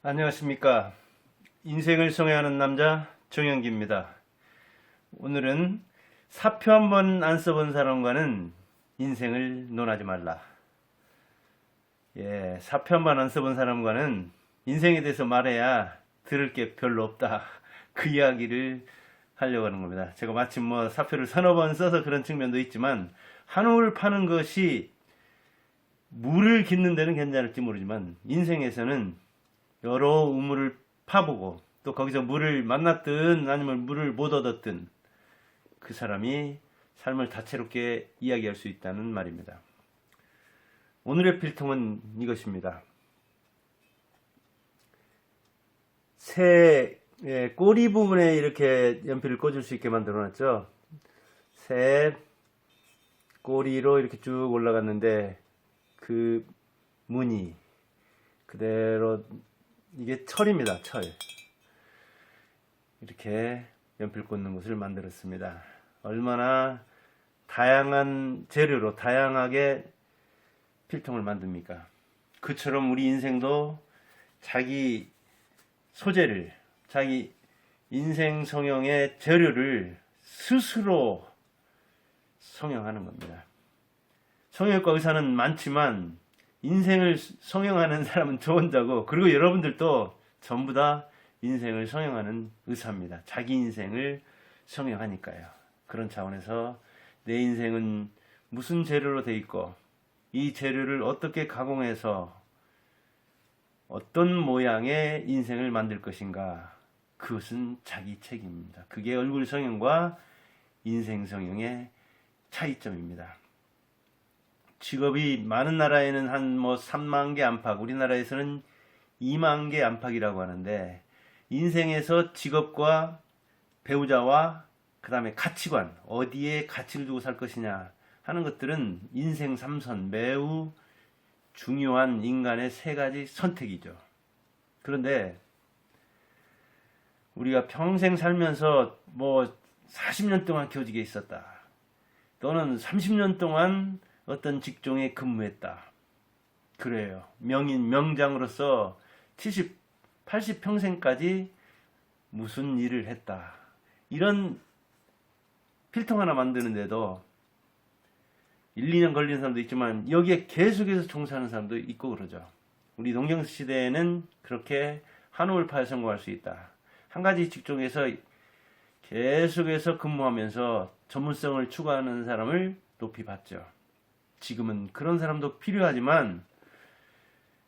안녕하십니까. 인생을 성행하는 남자 정영기입니다. 오늘은 사표 한 번 안 써본 사람과는 인생을 논하지 말라. 사표 한 번 안 써본 사람과는 인생에 대해서 말해야 들을 게 별로 없다. 그 이야기를 하려고 하는 겁니다. 제가 마침 사표를 서너 번 써서 그런 측면도 있지만, 한우를 파는 것이 물을 깃는 데는 괜찮을지 모르지만, 인생에서는 여러 우물을 파보고 또 거기서 물을 만났든 아니면 물을 못 얻었든 그 사람이 삶을 다채롭게 이야기할 수 있다는 말입니다. 오늘의 필통은 이것입니다. 새 꼬리 부분에 이렇게 연필을 꽂을 수 있게 만들어 놨죠. 새 꼬리로 이렇게 쭉 올라갔는데 그 무늬 그대로, 이게 철입니다. 철. 이렇게 연필 꽂는 것을 만들었습니다. 얼마나 다양한 재료로 다양하게 필통을 만듭니까? 그처럼 우리 인생도 자기 소재를, 자기 인생 성형의 재료를 스스로 성형하는 겁니다. 성형외과 의사는 많지만 인생을 성형하는 사람은 저 혼자고, 그리고 여러분들도 전부 다 인생을 성형하는 의사입니다. 자기 인생을 성형하니까요. 그런 차원에서 내 인생은 무슨 재료로 돼 있고, 이 재료를 어떻게 가공해서 어떤 모양의 인생을 만들 것인가, 그것은 자기 책임입니다. 그게 얼굴 성형과 인생 성형의 차이점입니다. 직업이 많은 나라에는 한 3만 개 안팎, 우리나라에서는 2만 개 안팎이라고 하는데, 인생에서 직업과 배우자와 그 다음에 가치관, 어디에 가치를 두고 살 것이냐 하는 것들은 인생 3선, 매우 중요한 인간의 3가지 선택이죠. 그런데 우리가 평생 살면서 40년 동안 교직에 있었다, 또는 30년 동안 어떤 직종에 근무했다. 그래요. 명인, 명장으로서 70, 80평생까지 무슨 일을 했다. 이런 필통 하나 만드는데도 1, 2년 걸리는 사람도 있지만 여기에 계속해서 종사하는 사람도 있고 그러죠. 우리 농경수 시대에는 그렇게 한옥을 파여 성공할 수 있다. 한 가지 직종에서 계속해서 근무하면서 전문성을 추구하는 사람을 높이 봤죠. 지금은 그런 사람도 필요하지만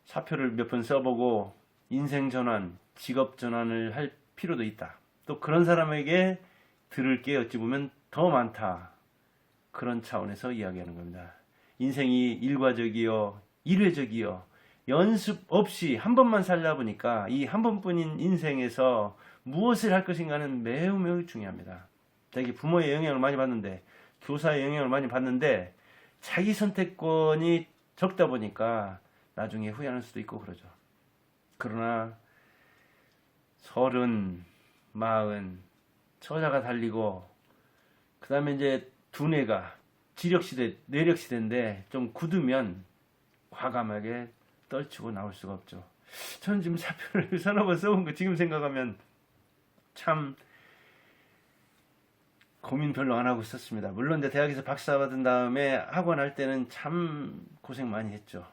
사표를 몇 번 써보고 인생 전환, 직업 전환을 할 필요도 있다. 또 그런 사람에게 들을 게 어찌 보면 더 많다. 그런 차원에서 이야기하는 겁니다. 인생이 일과적이요, 일회적이요, 연습 없이 한 번만 살다 보니까 이 한 번뿐인 인생에서 무엇을 할 것인가는 매우 매우 중요합니다. 자기 부모의 영향을 많이 받는데, 교사의 영향을 많이 받는데 자기 선택권이 적다 보니까 나중에 후회할 수도 있고 그러죠. 그러나 30, 40 처자가 달리고 그 다음에 이제 두뇌가 지력시대, 뇌력시대인데 좀 굳으면 과감하게 떨치고 나올 수가 없죠. 저는 지금 사표를 서너 번 써본 거 지금 생각하면 참 고민 별로 안 하고 있었습니다. 물론 이제 대학에서 박사 받은 다음에 학원 할 때는 참 고생 많이 했죠.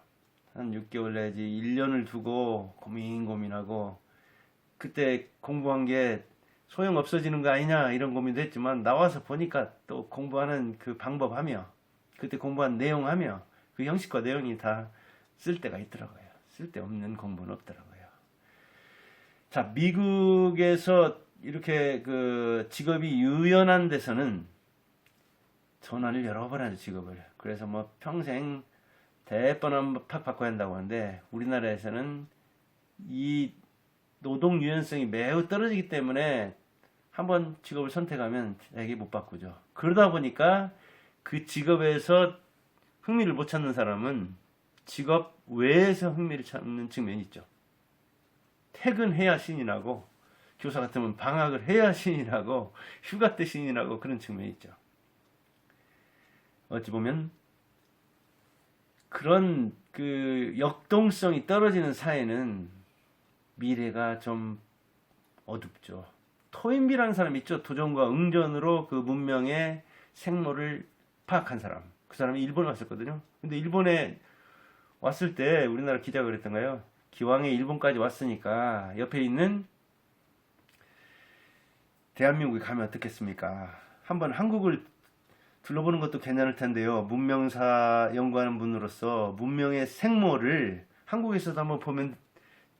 한 6개월 내지 1년을 두고 고민하고, 그때 공부한 게 소용 없어지는 거 아니냐 이런 고민도 했지만 나와서 보니까 또 공부하는 그 방법하며 그때 공부한 내용하며 그 형식과 내용이 다 쓸데가 있더라고요. 쓸데없는 공부는 없더라고요. 자, 미국에서 이렇게 그 직업이 유연한 데서는 전환을 여러 번 하죠, 직업을. 그래서 평생 대번한 팍 바꿔야 한다고 하는데, 우리나라에서는 이 노동 유연성이 매우 떨어지기 때문에 한번 직업을 선택하면 되게 못 바꾸죠. 그러다 보니까 그 직업에서 흥미를 못 찾는 사람은 직업 외에서 흥미를 찾는 측면이 있죠. 퇴근해야 신이 나고, 교사 같으면 방학을 해야 신이 나고, 휴가 때 신이 나고, 그런 측면이 있죠. 어찌 보면 그런 그 역동성이 떨어지는 사회는 미래가 좀 어둡죠. 토인비라는 사람 있죠. 도전과 응전으로 그 문명의 생로를 파악한 사람. 그 사람이 일본에 왔었거든요. 근데 일본에 왔을 때 우리나라 기자가 그랬던가요? 기왕에 일본까지 왔으니까 옆에 있는 대한민국에 가면 어떻겠습니까? 한번 한국을 둘러보는 것도 괜찮을 텐데요. 문명사 연구하는 분으로서 문명의 생모를 한국에서도 한번 보면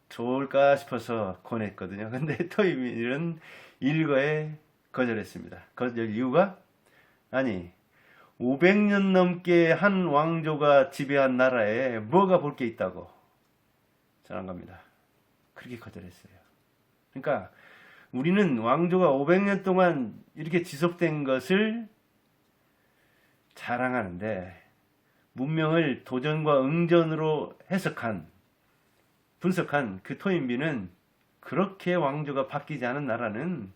좋을까 싶어서 권했거든요. 근데 토이미는 일거에 거절했습니다. 거절 이유가 아니 500년 넘게 한 왕조가 지배한 나라에 뭐가 볼 게 있다고 전한 겁니다. 그렇게 거절했어요. 그러니까 우리는 왕조가 500년 동안 이렇게 지속된 것을 자랑하는데 문명을 도전과 응전으로 분석한 그 토인비는 그렇게 왕조가 바뀌지 않은 나라는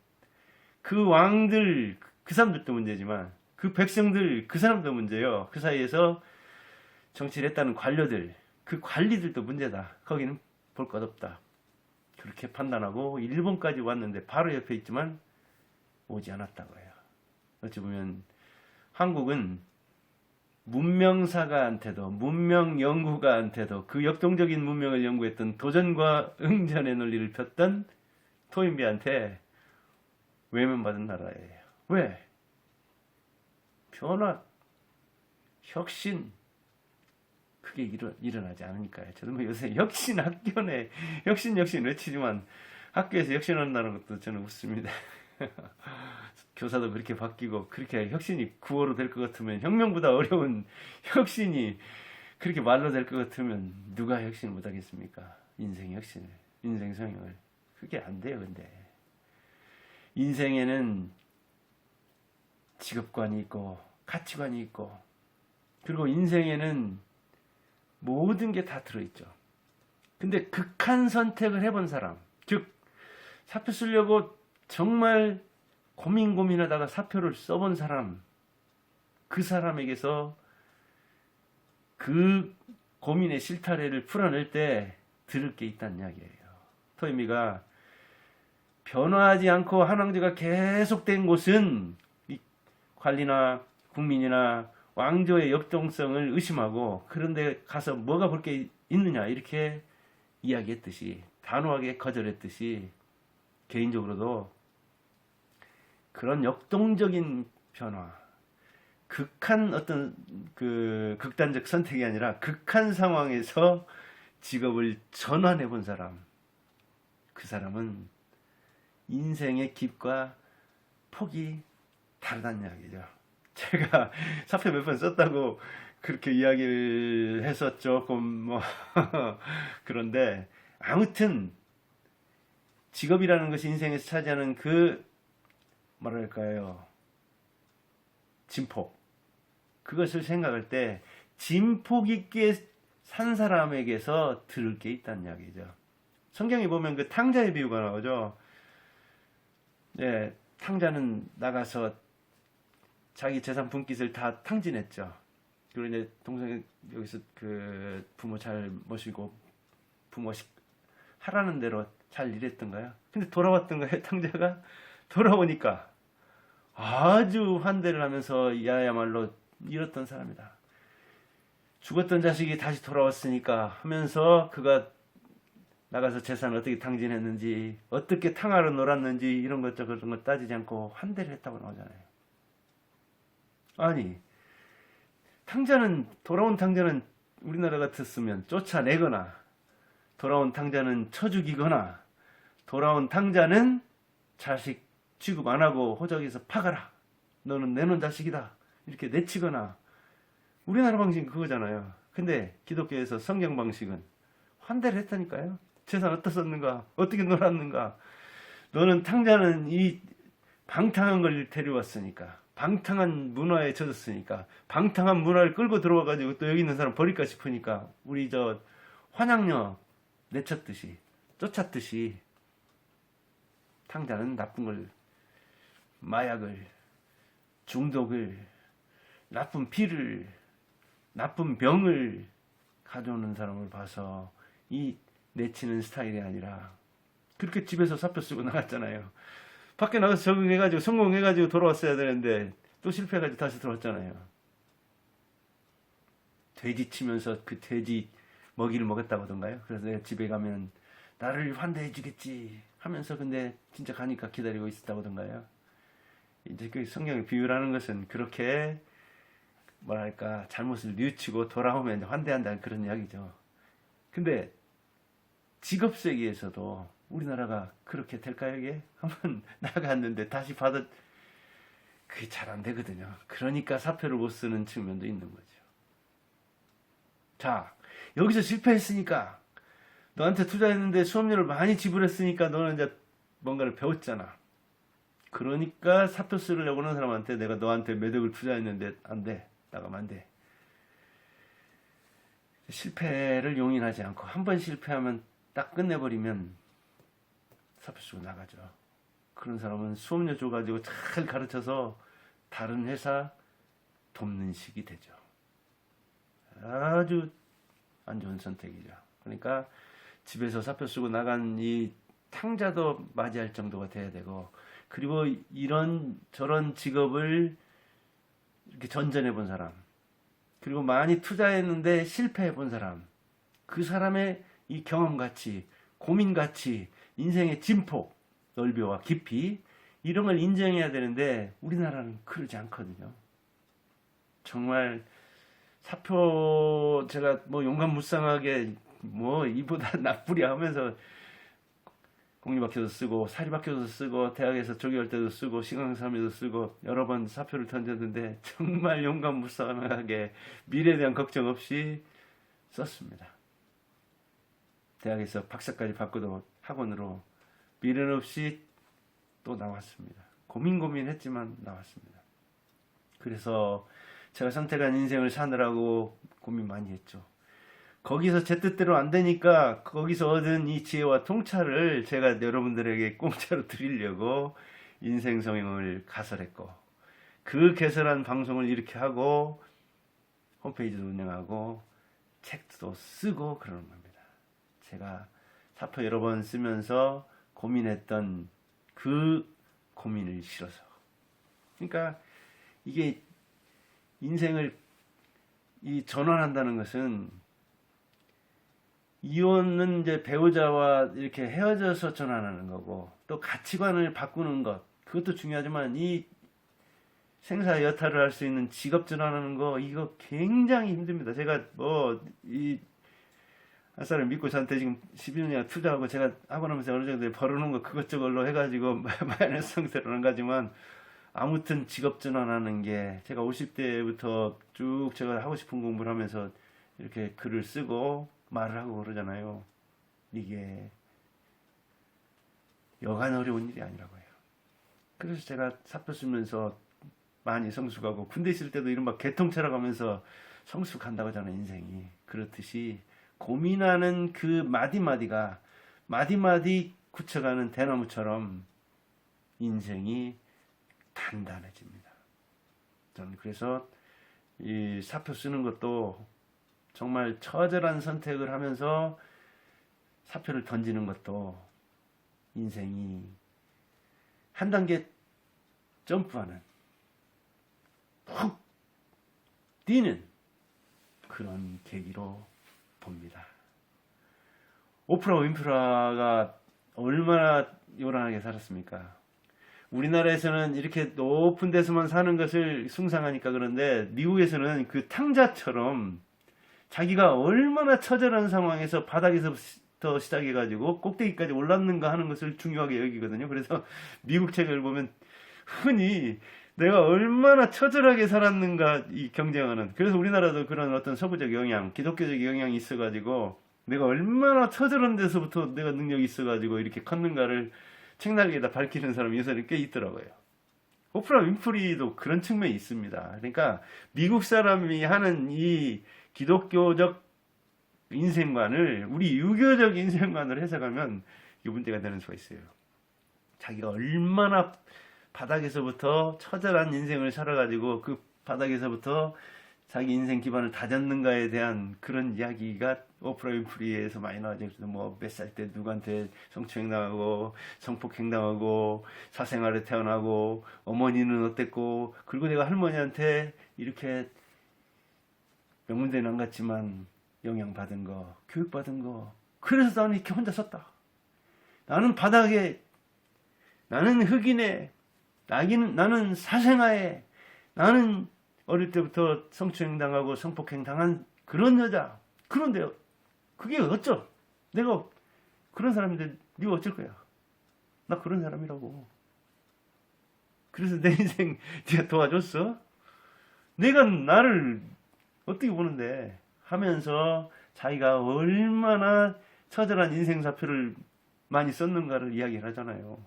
그 왕들, 그 사람들도 문제지만 그 백성들, 그 사람도 문제예요. 그 사이에서 정치를 했다는 관료들, 그 관리들도 문제다. 거기는 볼 것 없다. 그렇게 판단하고 일본까지 왔는데 바로 옆에 있지만 오지 않았다고 해요. 어찌 보면 한국은 문명사가한테도 문명연구가한테도 그 역동적인 문명을 연구했던 도전과 응전의 논리를 폈던 토인비한테 외면받은 나라예요. 왜? 변화, 혁신 그게 일어나지 않으니까요. 저도 뭐 요새 혁신 학교내 혁신 외치지만 학교에서 혁신한다는 것도 저는 웃습니다. 교사도 그렇게 바뀌고 그렇게 혁신이 구호로 될 것 같으면 혁명보다 어려운 혁신이 그렇게 말로 될 것 같으면 누가 혁신을 못하겠습니까? 인생 혁신을, 인생 성형을. 그게 안 돼요. 근데 인생에는 직업관이 있고 가치관이 있고 그리고 인생에는 모든 게 다 들어있죠. 근데 극한 선택을 해본 사람, 즉 사표 쓰려고 정말 고민하다가 사표를 써본 사람, 그 사람에게서 그 고민의 실타래를 풀어낼 때 들을 게 있다는 이야기예요. 토이미가 변화하지 않고 한 왕조가 계속된 곳은 이 관리나 국민이나 왕조의 역동성을 의심하고 그런데 가서 뭐가 볼 게 있느냐 이렇게 이야기했듯이 단호하게 거절했듯이 개인적으로도 그런 역동적인 변화, 극한 어떤 그 극단적 선택이 아니라 극한 상황에서 직업을 전환해 본 사람, 그 사람은 인생의 깊과 폭이 다르다는 이야기죠. 제가 사표 몇 번 썼다고 그렇게 이야기를 해서 조금 뭐 그런데 아무튼 직업이라는 것이 인생에서 차지하는 그 뭐랄까요 진폭 그것을 생각할 때 진폭 있게 산 사람에게서 들을 게 있다는 이야기죠. 성경에 보면 그 탕자의 비유가 나오죠. 네, 탕자는 나가서 자기 재산 분깃을 다 탕진했죠. 그리고 이제 동생 여기서 그 부모 잘 모시고 부모 하라는 대로 잘 일했던가요? 근데 돌아왔던 거예요. 탕자가 돌아오니까 아주 환대를 하면서 야야말로 잃었던 사람이다. 죽었던 자식이 다시 돌아왔으니까 하면서 그가 나가서 재산을 어떻게 탕진했는지 어떻게 탕하러 놀았는지 이런 것 저런 것 따지지 않고 환대를 했다고 나오잖아요. 아니 돌아온 탕자는 우리나라 같았으면 쫓아내거나 돌아온 탕자는 쳐 죽이거나 돌아온 탕자는 자식 취급 안 하고 호적에서 파가라 너는 내놓은 자식이다 이렇게 내치거나 우리나라 방식은 그거잖아요. 근데 기독교에서 성경 방식은 환대를 했다니까요. 재산 어디다 썼는가 어떻게 놀았는가 너는 탕자는 이 방탕한 걸 데려왔으니까 방탕한 문화에 젖었으니까 방탕한 문화를 끌고 들어와가지고 또 여기 있는 사람 버릴까 싶으니까 우리 저 환양녀 내쳤듯이 쫓았듯이 탕자는 나쁜 걸 마약을 중독을 나쁜 피를 나쁜 병을 가져오는 사람을 봐서 이 내치는 스타일이 아니라 그렇게 집에서 사표 쓰고 나갔잖아요. 밖에 나가서 적응해가지고 성공해가지고 돌아왔어야 되는데 또 실패해가지고 다시 들어왔잖아요. 돼지 치면서 그 돼지 먹이를 먹었다고 하던가요? 그래서 내가 집에 가면 나를 환대해 주겠지 하면서 근데 진짜 가니까 기다리고 있었다고 하던가요? 이제 그 성경의 비유라는 것은 그렇게 뭐랄까 잘못을 뉘우치고 돌아오면 환대한다는 그런 이야기죠. 근데 직업 세계에서도 우리나라가 그렇게 될까요? 이게 한번 나갔는데 다시 받아 그게 잘 안 되거든요. 그러니까 사표를 못 쓰는 측면도 있는 거죠. 자, 여기서 실패했으니까 너한테 투자했는데 수업료를 많이 지불했으니까 너는 이제 뭔가를 배웠잖아. 그러니까 사표 쓰려고 하는 사람한테 내가 너한테 매덕을 투자했는데 안 돼. 나가면 안 돼. 실패를 용인하지 않고 한 번 실패하면 딱 끝내버리면 사표 쓰고 나가죠. 그런 사람은 수업료 줘가지고 잘 가르쳐서 다른 회사 돕는 식이 되죠. 아주 안 좋은 선택이죠. 그러니까 집에서 사표 쓰고 나간 이 탕자도 맞이할 정도가 돼야 되고, 그리고 이런 저런 직업을 이렇게 전전해 본 사람, 그리고 많이 투자했는데 실패해 본 사람, 그 사람의 이 경험가치, 고민가치, 인생의 진폭, 넓이와 깊이 이런 걸 인정해야 되는데 우리나라는 그러지 않거든요. 정말 사표 제가 뭐 용감무쌍하게 뭐 이보다 나쁘리 하면서 공립학교도 쓰고 사립학교도 쓰고 대학에서 조교할 때도 쓰고 시강사면도 쓰고 여러 번 사표를 던졌는데 정말 용감무쌍하게 미래에 대한 걱정 없이 썼습니다. 대학에서 박사까지 받고도 학원으로 미련 없이 또 나왔습니다. 고민했지만 나왔습니다. 그래서 제가 선택한 인생을 사느라고 고민 많이 했죠. 거기서 제 뜻대로 안 되니까 거기서 얻은 이 지혜와 통찰을 제가 여러분들에게 공짜로 드리려고 인생 성형을 가설했고, 그 개설한 방송을 이렇게 하고 홈페이지도 운영하고 책도 쓰고 그러는 겁니다. 제가 사표 여러 번 쓰면서 고민했던 그 고민을 실어서. 그러니까 이게 인생을 전환한다는 것은, 이혼은 이제 배우자와 이렇게 헤어져서 전환하는 거고, 또 가치관을 바꾸는 것, 그것도 중요하지만 이 생사 여타를 할 수 있는 직업 전환하는 거, 이거 굉장히 힘듭니다. 제가 아싸를 믿고 저한테 지금 12년이나 투자하고 제가 하고 나면서 어느 정도 벌어놓은 거 그것저것로 해가지고 마이너스 상태로 한 가지만, 아무튼 직업 전환하는 게 제가 50대부터 쭉 제가 하고 싶은 공부를 하면서 이렇게 글을 쓰고 말을 하고 그러잖아요. 이게 여간 어려운 일이 아니라고 해요. 그래서 제가 사표 쓰면서 많이 성숙하고, 군대 있을 때도 이른바 개통차려가면서 성숙한다고 하잖아요, 인생이. 그렇듯이 고민하는 그 마디마디가 마디마디 굳혀가는 대나무처럼 인생이 단단해집니다. 저는 그래서 이 사표 쓰는 것도 정말 처절한 선택을 하면서 사표를 던지는 것도 인생이 한 단계 점프하는, 훅 뛰는 그런 계기로 봅니다. 오프라 윈프라가 얼마나 요란하게 살았습니까? 우리나라에서는 이렇게 높은 데서만 사는 것을 숭상하니까 그런데, 미국에서는 그 탕자처럼 자기가 얼마나 처절한 상황에서 바닥에서부터 시작해가지고 꼭대기까지 올랐는가 하는 것을 중요하게 여기거든요. 그래서 미국 책을 보면 흔히 내가 얼마나 처절하게 살았는가 이 경쟁하는, 그래서 우리나라도 그런 어떤 서구적 영향, 기독교적 영향이 있어가지고 내가 얼마나 처절한 데서부터 내가 능력이 있어가지고 이렇게 컸는가를 책날개에다 밝히는 사람이 요새는 꽤 있더라고요. 오프라 윈프리도 그런 측면이 있습니다. 그러니까 미국 사람이 하는 이 기독교적 인생관을 우리 유교적 인생관으로 해석하면 이 문제가 되는 수가 있어요. 자기가 얼마나 바닥에서부터 처절한 인생을 살아가지고 그 바닥에서부터 자기 인생 기반을 다졌는가에 대한 그런 이야기가 오프라 윈프리에서 많이 나와요. 그래서 뭐 몇 살 때 누구한테 성추행당하고 성폭행당하고 사생활에 태어나고 어머니는 어땠고, 그리고 내가 할머니한테 이렇게 명문대는 안 갔지만 영향받은 거, 교육받은 거, 그래서 나는 이렇게 혼자 섰다. 나는 바닥에, 나는 흑인에, 나는 사생아에, 나는 어릴 때부터 성추행 당하고 성폭행 당한 그런 여자. 그런데 그게 어쩌? 내가 그런 사람인데 네가 어쩔 거야? 나 그런 사람이라고. 그래서 내 인생 네가 도와줬어? 내가 나를 어떻게 보는데 하면서 자기가 얼마나 처절한 인생 사표를 많이 썼는가를 이야기를 하잖아요.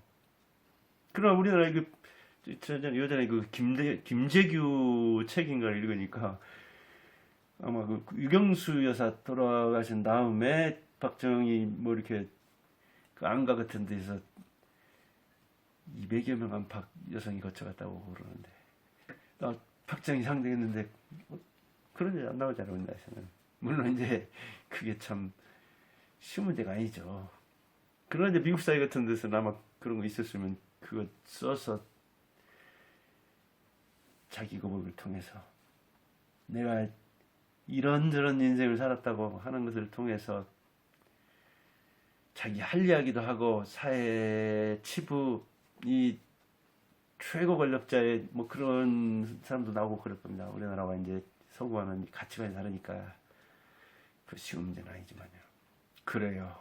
그러나 우리나라 예전에 김재규 책인가를 읽으니까 아마 그 유경수 여사 돌아가신 다음에 박정희 뭐 이렇게 그 안가 같은 데서 200여 명 안팎 여성이 거쳐갔다고 그러는데, 나 박정희 상대했는데 그런 일 안 나오잖아요, 우리나라에서는. 물론 이제 그게 참 쉬운 문제가 아니죠. 그러나 이제 미국 사회 같은 데서는 아마 그런 거 있었으면 그거 써서 자기 고백을 통해서 내가 이런저런 인생을 살았다고 하는 것을 통해서 자기 할 이야기도 하고, 사회 치부, 이 최고 권력자의 뭐 그런 사람도 나오고 그럴 겁니다. 우리나라와 이제 서구와는 가치관이 다르니까 그 쉬운 문제는 아니지만요. 그래요.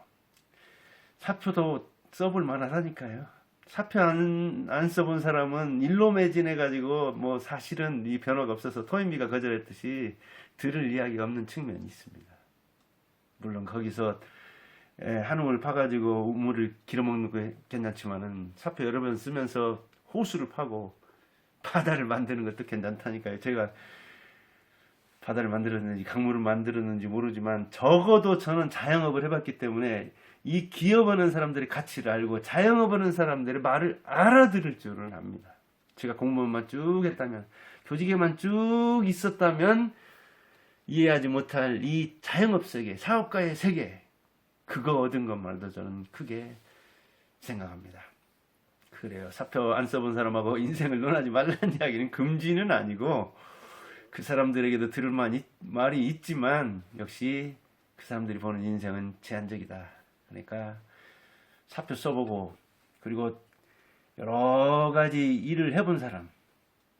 사표도 써볼 만하다니까요. 사표 안 써본 사람은 일로 매진해가지고 뭐 사실은 이 변호가 없어서 토인비가 거절했듯이 들을 이야기가 없는 측면이 있습니다. 물론 거기서 한움을 파가지고 우물을 길어먹는 거 괜찮지만은 사표 여러 번 쓰면서 호수를 파고 바다를 만드는 것도 괜찮다니까요. 제가 바다를 만들었는지 강물을 만들었는지 모르지만 적어도 저는 자영업을 해봤기 때문에 이 기업하는 사람들의 가치를 알고 자영업하는 사람들의 말을 알아들을 줄은 압니다. 제가 공무원만 쭉 했다면, 교직에만 쭉 있었다면 이해하지 못할 이 자영업 세계, 사업가의 세계, 그거 얻은 것만도 저는 크게 생각합니다. 그래요. 사표 안 써본 사람하고 인생을 논하지 말라는 이야기는 금지는 아니고, 그 사람들에게도 들을 말이 있지만 역시 그 사람들이 보는 인생은 제한적이다. 그러니까 사표 써보고, 그리고 여러 가지 일을 해본 사람,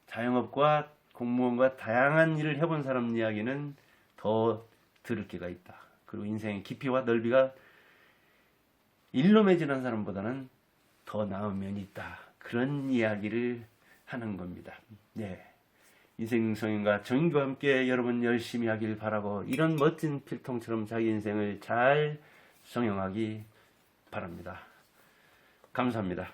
자영업과 공무원과 다양한 일을 해본 사람 이야기는 더 들을 게가 있다. 그리고 인생의 깊이와 넓이가 일로 매진한 사람보다는 더 나은 면이 있다. 그런 이야기를 하는 겁니다. 네. 인생성인과 정인과 함께 여러분 열심히 하길 바라고, 이런 멋진 필통처럼 자기 인생을 잘 성형하기 바랍니다. 감사합니다.